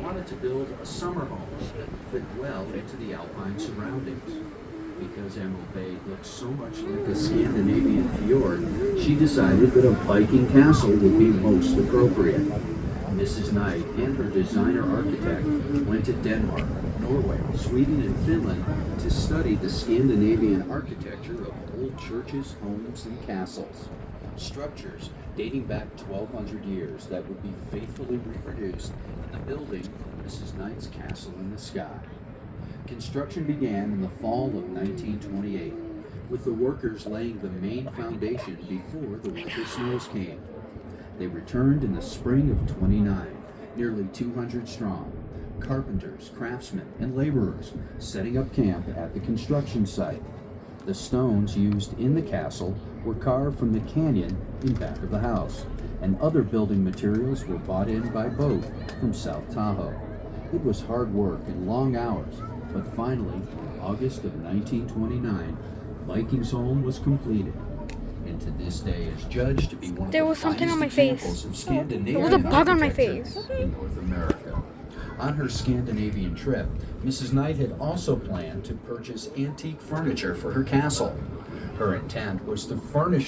wanted to build a summer home that would fit well into the alpine surroundings. Because Emerald Bay looked so much like a Scandinavian fjord, she decided that a Viking castle would be most appropriate. Mrs. Knight and her designer architect went to Denmark, Norway, Sweden, and Finland to study the Scandinavian architecture of old churches, homes, and castles. Structures dating back 1,200 years that would be faithfully reproduced in the building of Mrs. Knight's Castle in the Sky. Construction began in the fall of 1928, with the workers laying the main foundation before the winter snows came. They returned in the spring of '29, nearly 200 strong, carpenters, craftsmen, and laborers setting up camp at the construction site. The stones used in the castle were carved from the canyon in back of the house, and other building materials were bought in by boat from South Tahoe. It was hard work and long hours, but finally, in August of 1929, Vikingsholm was completed, and to this day is judged to be one of There the was something on my finest face. examples of Scandinavian There was a bug on my architecture face. in North America. On her Scandinavian trip, Mrs. Knight had also planned to purchase antique furniture for her castle. Her intent was to furnish